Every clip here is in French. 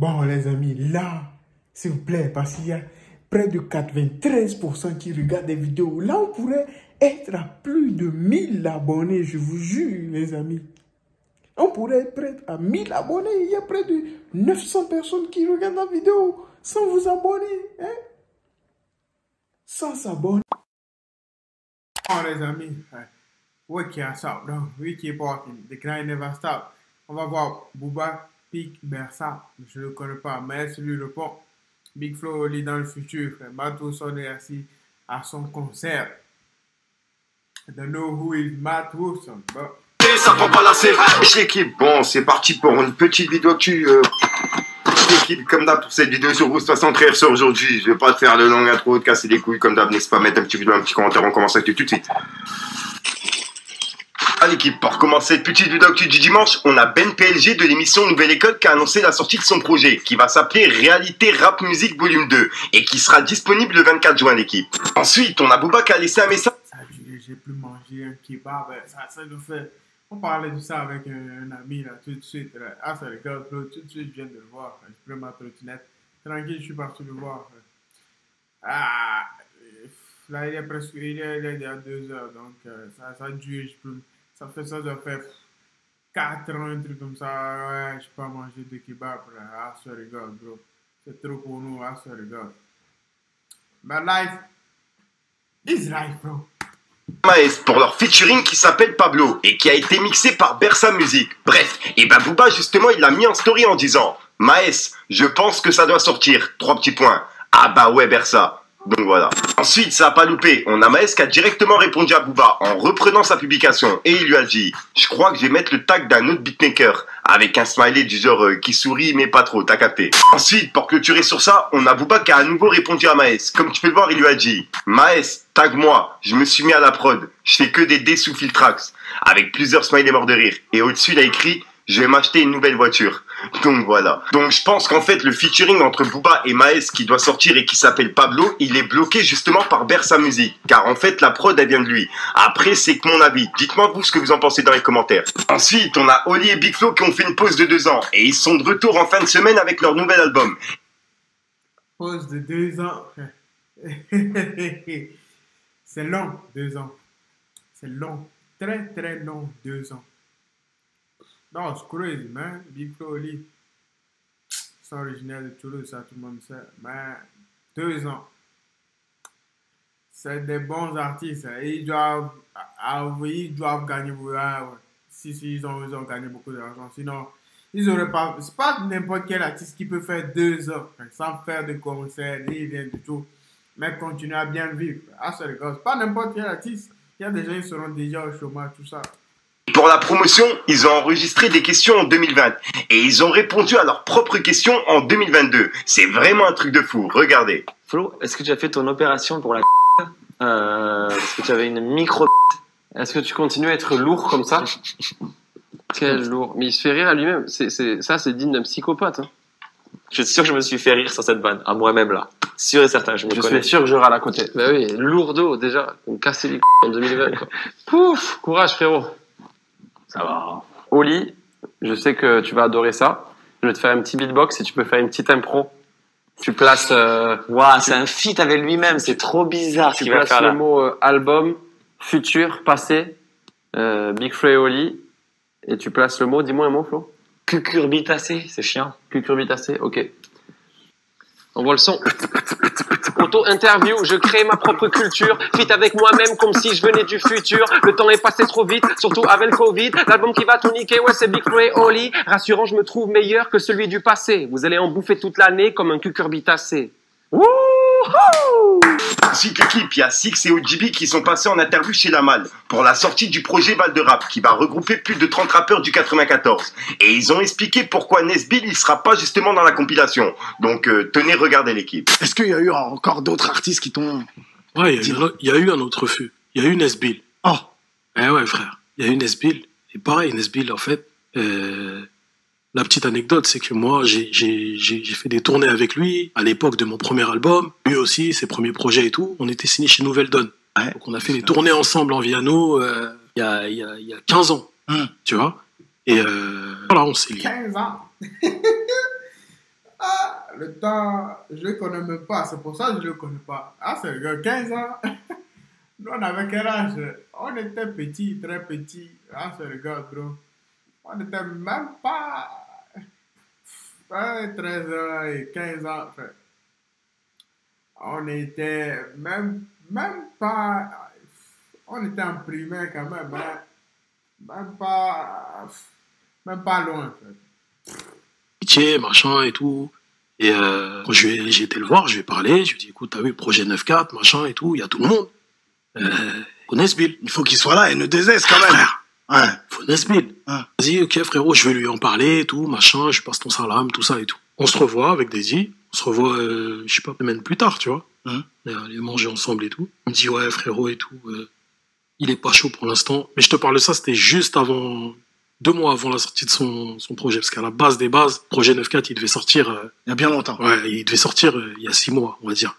Bon, les amis, là, s'il vous plaît, parce qu'il y a près de 93% qui regardent des vidéos. Là, on pourrait être à plus de 1000 abonnés, je vous jure, les amis. On pourrait être à 1000 abonnés. Il y a près de 900 personnes qui regardent la vidéo sans vous abonner. Hein? Sans s'abonner. Bon, les amis, we can't stop, no. We keep walking. The grind never stop. On va voir Booba, Pic, Bersa. Je ne le connais pas, mais celui le pont. Big Flo Oli dans le futur. Matos sonne assis à son concert. I don't know who is Matt Wilson, but... Ça prend pas la scène. L'équipe, bon, c'est parti pour une petite vidéo actu. L'équipe, comme d'hab, pour cette vidéo sur Rousse 63 sur aujourd'hui. Je vais pas te faire le long intro, te casser les couilles, comme d'hab, n'est-ce pas, mettre un petit vidéo, un petit commentaire, on commence avec tout de suite. À l'équipe, pour commencer cette petite vidéo actu du dimanche, on a Ben PLG de l'émission Nouvelle École qui a annoncé la sortie de son projet, qui va s'appeler Réalité Rap Musique Volume 2, et qui sera disponible le 24 juin, l'équipe. Ensuite, on a Booba qui a laissé un message. J'ai plus mangé un kebab, ça nous fait... On parlait de ça avec un ami là, tout de suite. Là. Ah, ça regarde, tout de suite, je viens de le voir. Je prends ma trottinette. Tranquille, je suis parti le voir. Ah, là, il est presque, il est à 2 heures, donc ça dure. Ça fait ça, doit faire 4 ans, un truc comme ça. Ouais, je peux pas manger de kebab. Là. Ah, ça regarde, bro. C'est trop pour nous, ah, ça regarde. My life is life, bro. Maes pour leur featuring qui s'appelle Pablo et qui a été mixé par Bersa Music. Bref, et ben Booba justement il l'a mis en story en disant Maes, je pense que ça doit sortir. 3 petits points. Ah bah ouais Bersa. Donc voilà. Ensuite, ça a pas loupé. On a Maes qui a directement répondu à Booba en reprenant sa publication et il lui a dit je crois que je vais mettre le tag d'un autre beatmaker avec un smiley du genre qui sourit mais pas trop, t'as capté. Ensuite, pour clôturer sur ça, on a Booba qui a à nouveau répondu à Maes. Comme tu peux le voir, il lui a dit Maes, tag moi, je me suis mis à la prod. Je fais que des dés sous Filtrax avec plusieurs smileys morts de rire. Et au-dessus, il a écrit je vais m'acheter une nouvelle voiture. Donc voilà. Donc je pense qu'en fait le featuring entre Booba et Maes qui doit sortir et qui s'appelle Pablo, il est bloqué justement par Bersa Music. Car en fait la prod elle vient de lui. Après c'est que mon avis. Dites-moi vous ce que vous en pensez dans les commentaires. Ensuite on a Oli et Big Flo qui ont fait une pause de 2 ans. Et ils sont de retour en fin de semaine avec leur nouvel album. Pause de 2 ans. C'est long, 2 ans. C'est long. Très très long, 2 ans. Non, c'est crazy, man. Big Flo Oli. C'est originaire de Toulouse, ça tout le monde sait. Mais 2 ans. C'est des bons artistes. Hein. Ils doivent gagner beaucoup d'argent. Si, ils ont gagné beaucoup d'argent. Sinon, ils n'auraient pas. C'est pas n'importe quel artiste qui peut faire 2 ans sans faire de concert, ni rien du tout. Mais continuer à bien vivre. Ah, c'est pas n'importe quel artiste. Il y a des gens qui seront déjà au chômage, tout ça. Pour la promotion, ils ont enregistré des questions en 2020 et ils ont répondu à leurs propres questions en 2022. C'est vraiment un truc de fou, regardez. Flo, est-ce que tu as fait ton opération pour la parce que tu avais une micro. Est-ce que tu continues à être lourd comme ça? Quel lourd. Mais il se fait rire à lui-même. Ça, c'est digne d'un psychopathe. Hein. Je suis sûr que je me suis fait rire sur cette vanne, à moi-même là. Sûr et certain, je suis sûr que je râle à côté. Bah oui, lourdeau déjà. On me casser les en 2020 quoi. Pouf, courage frérot. Ça va. Oli, je sais que tu vas adorer ça. Je vais te faire un petit beatbox et tu peux faire une petite impro. Tu places... Waouh, c'est un feat avec lui-même, c'est trop bizarre ce qu'il va faire là. Tu places le mot album, futur, passé, Big Flo et Oli, et tu places le mot, dis-moi un mot Flo. Cucurbitacé, c'est chiant. Cucurbitacé, ok. On voit le son. Auto-interview, je crée ma propre culture. Fit avec moi-même comme si je venais du futur. Le temps est passé trop vite, surtout avec le Covid. L'album qui va tout niquer, ouais, c'est Big Flo et Oli. Rassurant, je me trouve meilleur que celui du passé. Vous allez en bouffer toute l'année comme un cucurbitacé. Wouhou! Ensuite l'équipe, il y a Six et OGB qui sont passés en interview chez La Malle pour la sortie du projet Val de Rap qui va regrouper plus de 30 rappeurs du 94. Et ils ont expliqué pourquoi Nesbill il sera pas justement dans la compilation. Donc tenez, regardez l'équipe. Est-ce qu'il y a eu encore d'autres artistes qui t'ont... Ouais, il y a eu un autre refus. Il y a eu Nesbill. Oh. Eh ouais frère, il y a eu Nesbill. Et pareil, Nesbill en fait... La petite anecdote, c'est que moi, j'ai fait des tournées avec lui à l'époque de mon premier album. Lui aussi, ses premiers projets et tout. On était signés chez Nouvelle Donne. Ouais. Donc on a fait des tournées ensemble en Viano il y a 15 ans. Tu vois. Et voilà, on s'est liés. 15 ans. le temps, je le connais même pas. C'est pour ça que je le connais pas. Ah, c'est le gars, 15 ans. Nous, on avait quel âge? On était petits, très petits. Ah, c'est le gars, gros. On n'était même pas 13 ans et 15 ans. Enfin, on était même pas. On était en primaire quand même, hein. Même pas loin. En fait. Pitié, machin et tout. Et quand j'ai été le voir, je lui ai parlé, je lui ai dit, écoute, t'as vu, projet 9-4, machin et tout, il y a tout le monde. Connaissent Bill. Il faut qu'il soit là, N2S quand même. Frère, Ouais. faut Bill. Ouais. Vas-y, ok, frérot, je vais lui en parler et tout, machin, je passe ton salam, tout ça et tout. On se revoit avec Daisy, on se revoit, je sais pas, une semaine plus tard, tu vois. Hum. On est allé manger ensemble et tout. Il me dit, ouais, frérot et tout, il est pas chaud pour l'instant. Mais je te parle de ça, c'était juste avant, 2 mois avant la sortie de son projet. Parce qu'à la base des bases, projet 9-4, il devait sortir, Il y a bien longtemps. ouais, il devait sortir il y a 6 mois, on va dire.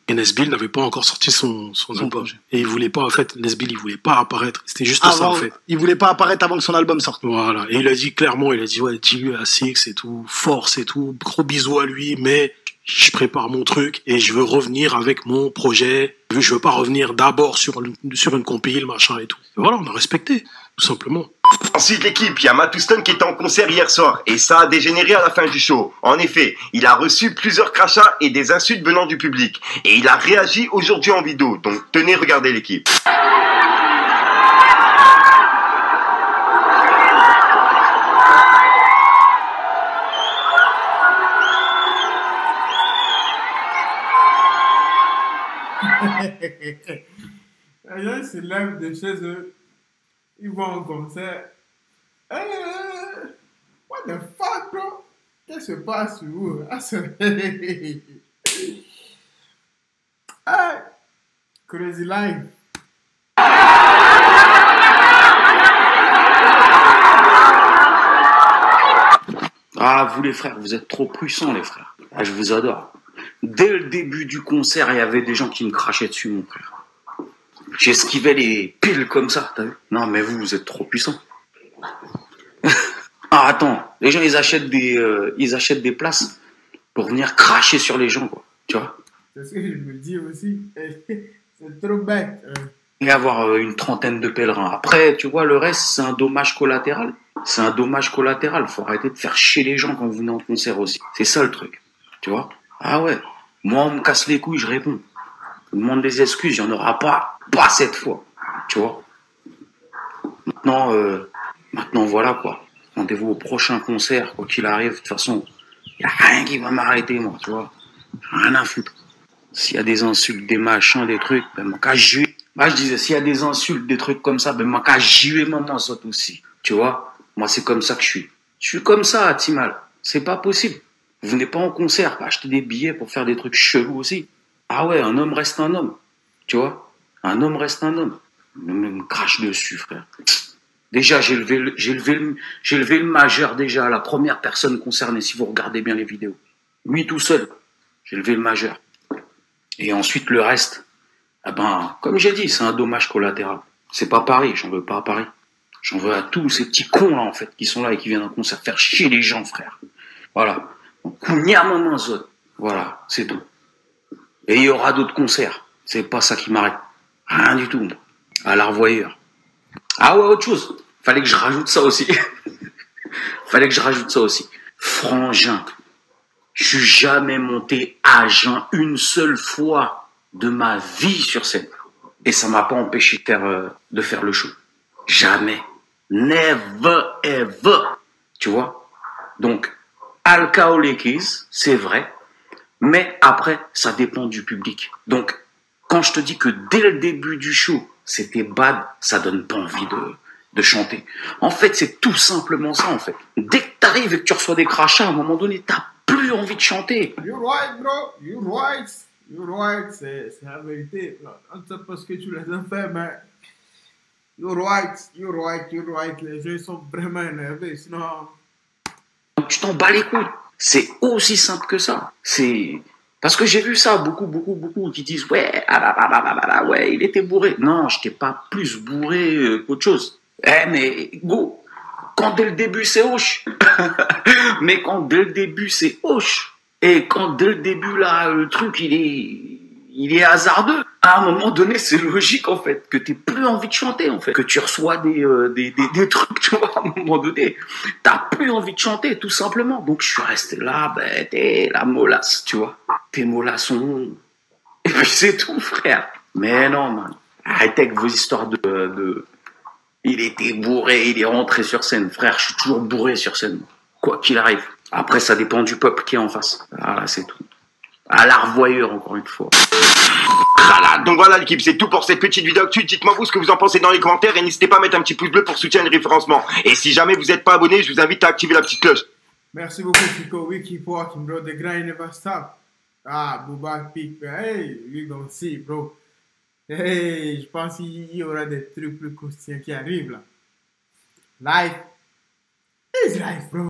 Et Nesbill n'avait pas encore sorti son album. projet. Et il voulait pas, en fait, Nesbill, il voulait pas apparaître. C'était juste ça, en fait. Il voulait pas apparaître avant que son album sorte. Voilà. Et il a dit clairement, il a dit, ouais, dis-lui à Six et tout, force et tout, gros bisous à lui, mais je prépare mon truc et je veux revenir avec mon projet. Je veux pas revenir d'abord sur une compile, machin et tout. Et voilà, on a respecté, tout simplement. Ensuite, l'équipe, il y a Matt Houston qui était en concert hier soir et ça a dégénéré à la fin du show. En effet, il a reçu plusieurs crachats et des insultes venant du public. Et il a réagi aujourd'hui en vidéo. Donc, tenez, regardez l'équipe. Les gens se lèvent de chez eux, ils vont au concert. What the fuck, bro? Qu'est-ce qui se passe sur vous? Ah, c'est... Hey, crazy life. Ah, vous les frères, vous êtes trop puissants, les frères. Ah, je vous adore. Dès le début du concert, il y avait des gens qui me crachaient dessus, mon frère. J'esquivais les piles comme ça, t'as vu? Non, mais vous êtes trop puissants. Ah, attends, les gens, ils achètent des places pour venir cracher sur les gens, quoi. Tu vois? C'est ce que je me dis aussi. C'est trop bête. Et avoir une trentaine de pèlerins. Après, tu vois, le reste, c'est un dommage collatéral. C'est un dommage collatéral. Faut arrêter de faire chier les gens quand vous venez en concert aussi. C'est ça le truc. Tu vois? Ah ouais. Moi, on me casse les couilles, je réponds. On me demande des excuses, il n'y en aura pas. Pas cette fois. Tu vois? Maintenant, voilà, quoi. Rendez-vous au prochain concert, quoi qu'il arrive. De toute façon, il n'y a rien qui va m'arrêter, moi, tu vois? Rien à foutre. S'il y a des insultes, des machins, des trucs, ben, moi, qu'à jouer. Moi, je disais, s'il y a des insultes, des trucs comme ça, ben, moi, qu'à jouer, maman, ça aussi. Tu vois? Moi, c'est comme ça que je suis. Je suis comme ça, Timal. C'est pas possible. Vous venez pas en concert, pas acheter des billets pour faire des trucs chelous aussi. Ah ouais, un homme reste un homme. Tu vois? Un homme reste un homme. Ne me crache dessus, frère. Déjà, j'ai levé le majeur déjà à la première personne concernée, si vous regardez bien les vidéos. Lui tout seul. J'ai levé le majeur. Et ensuite, le reste. Ah ben, comme j'ai dit, c'est un dommage collatéral. C'est pas Paris, j'en veux pas à Paris. J'en veux à tous ces petits cons là, en fait, qui sont là et qui viennent en concert faire chier les gens, frère. Voilà. Donc, voilà, c'est tout. Et il y aura d'autres concerts. C'est pas ça qui m'arrête. Rien du tout. À la revoyure. Ah ouais, autre chose. Fallait que je rajoute ça aussi. Frangin. Je suis jamais monté à jeun une seule fois de ma vie sur scène. Et ça m'a pas empêché de faire le show. Jamais. Never ever. Tu vois? Donc, alcooliques, c'est vrai. Mais après, ça dépend du public. Donc, quand je te dis que dès le début du show, c'était bad, ça donne pas envie de chanter. En fait, c'est tout simplement ça, en fait. Dès que t'arrives et que tu reçois des crachats, à un moment donné, t'as plus envie de chanter. You're right, bro. You're right. You're right. C'est la vérité. On ne sait pas ce que tu les as fait, mais... You're right. You're right. You're right. Les gens sont vraiment énervés. Sinon... Donc, tu t'en bats les couilles. C'est aussi simple que ça. C'est... Parce que j'ai vu ça, beaucoup qui disent « Ouais, ouais, il était bourré. » Non, je n'étais pas plus bourré qu'autre chose. Mais go, quand dès le début c'est hoche. Mais quand dès le début c'est hoche, Et quand dès le début, là, le truc, il est hasardeux. À un moment donné, c'est logique, en fait, que t'aies plus envie de chanter, en fait. Que tu reçois des trucs, tu vois, à un moment donné. T'as plus envie de chanter, tout simplement. Donc, je suis resté là, ben, t'es la molasse, tu vois. T'es molasson. Et puis, c'est tout, frère. Mais non, man. Arrêtez avec vos histoires il était bourré, il est rentré sur scène. Frère, je suis toujours bourré sur scène. Quoi qu'il arrive. Après, ça dépend du peuple qui est en face. Voilà, c'est tout. À l'arvoyeur, encore une fois. Voilà, donc voilà l'équipe, c'est tout pour cette petite vidéo actuelle. Dites-moi vous ce que vous en pensez dans les commentaires et n'hésitez pas à mettre un petit pouce bleu pour soutenir le référencement. Et si jamais vous n'êtes pas abonné, je vous invite à activer la petite cloche. Merci beaucoup, Chico. We keep walking, bro. The grind never stop. Ah, Booba Peak. Hey, we gonna see, bro. Hey, je pense qu'il y aura des trucs plus croustillants qui arrivent là. Life is life, bro.